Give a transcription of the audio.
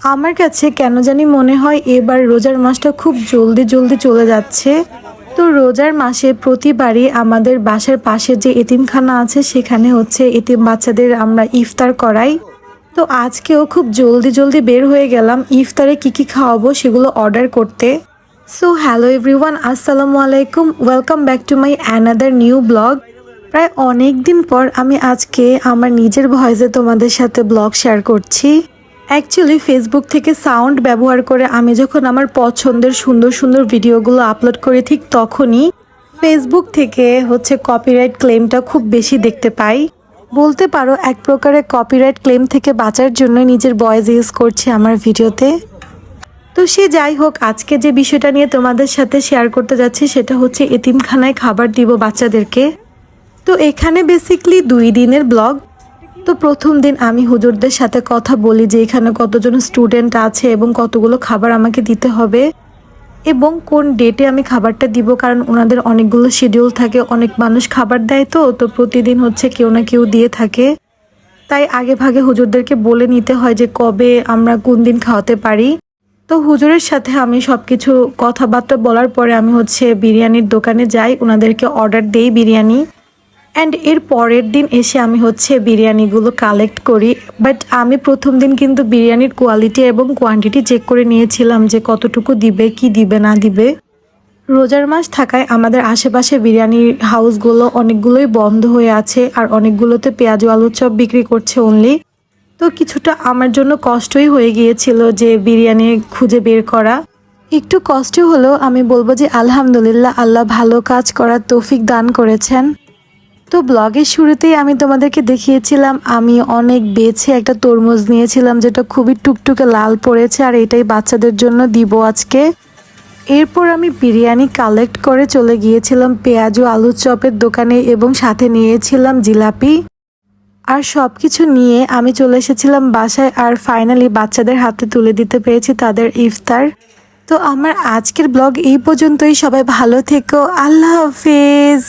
আমার কাছে কেন জানি মনে হয় এবার রোজার মাসটা খুব জলদি জলদি চলে যাচ্ছে। তো রোজার মাসে প্রতিবারই আমাদের বাসার পাশে যে এতিমখানা আছে সেখানে হচ্ছে এতিম বাচ্চাদের আমরা ইফতার করাই। তো আজকেও খুব জলদি জলদি বের হয়ে গেলাম ইফতারে কি খাওয়াবো সেগুলো অর্ডার করতে। সো হ্যালো এভরিওয়ান, আসসালামু আলাইকুম, welcome back to my another new blog. প্রায় অনেক দিন পর আমি আজকে আমার নিজের ভয়েসে তোমাদের সাথে ব্লগ শেয়ার করছি। অ্যাকচুয়ালি ফেসবুক থেকে সাউন্ড ব্যবহার করে আমি যখন আমার পছন্দের সুন্দর সুন্দর ভিডিওগুলো আপলোড করি ঠিক তখনই ফেসবুক থেকে হচ্ছে কপিরাইট ক্লেমটা খুব বেশি দেখতে পাই। বলতে পারো এক প্রকারের কপিরাইট ক্লেম থেকে বাঁচার জন্য নিজের ভয়েস ইউজ করছি আমার ভিডিওতে। তো সে যাই হোক, আজকে যে বিষয়টা নিয়ে তোমাদের সাথে শেয়ার করতে যাচ্ছি সেটা হচ্ছে এতিমখানায় খাবার দিব বাচ্চাদেরকে। তো এখানে বেসিকলি 2 দিনের ব্লগ। তো প্রথম দিন আমি হুজুরদের সাথে কথা বলি যে এখানে কতজন স্টুডেন্ট আছে এবং কতগুলো খাবার আমাকে দিতে হবে এবং কোন ডেটে আমি খাবারটা দিব, কারণ ওনাদের অনেকগুলো শিডিউল থাকে, অনেক মানুষ খাবার দেয়। তো প্রতিদিন হচ্ছে কেউ না কেউ দিয়ে থাকে, তাই আগে ভাগে হুজুরদেরকে বলে নিতে হয় যে কবে আমরা কোন দিন খাওয়াতে পারি। তো হুজুরের সাথে আমি সবকিছু কথাবার্তা বলার পরে আমি হচ্ছে বিরিয়ানির দোকানে যাই, ওনাদেরকে অর্ডার দেই বিরিয়ানি। অ্যান্ড এর পরের দিন এসে আমি হচ্ছে বিরিয়ানিগুলো কালেক্ট করি। বাট আমি প্রথম দিন কিন্তু বিরিয়ানির কোয়ালিটি এবং কোয়ান্টিটি চেক করে নিয়েছিলাম যে কতটুকু দিবে, কি দিবে না দিবে। রোজার মাস থাকায় আমাদের আশেপাশে বিরিয়ানির হাউসগুলো অনেকগুলোই বন্ধ হয়ে আছে, আর অনেকগুলোতে পেঁয়াজ আলুর চপ বিক্রি করছে অনলি। তো কিছুটা আমার জন্য কষ্টই হয়ে গিয়েছিল যে বিরিয়ানি খুঁজে বের করা। একটু কষ্ট হলেও আমি বলবো যে আলহামদুলিল্লাহ, আল্লাহ ভালো কাজ করার তৌফিক দান করেছেন। তো ব্লগের শুরুতেই আমি তোমাদেরকে দেখিয়েছিলাম আমি অনেক বেছে একটা তরমুজ নিয়েছিলাম যেটা খুবই টুকটুকে লাল পড়েছে, আর এটাই বাচ্চাদের জন্য দিব আজকে। এরপর আমি বিরিয়ানি কালেক্ট করে চলে গিয়েছিলাম পেঁয়াজ ও আলুর চপের দোকানে এবং সাথে নিয়েছিলাম জিলাপি। আর সব কিছু নিয়ে আমি চলে এসেছিলাম বাসায়, আর ফাইনালি বাচ্চাদের হাতে তুলে দিতে পেরেছি তাদের ইফতার। তো আমার আজকের ব্লগ এই পর্যন্তই। সবাই ভালো থেকো, আল্লাহ হাফেজ।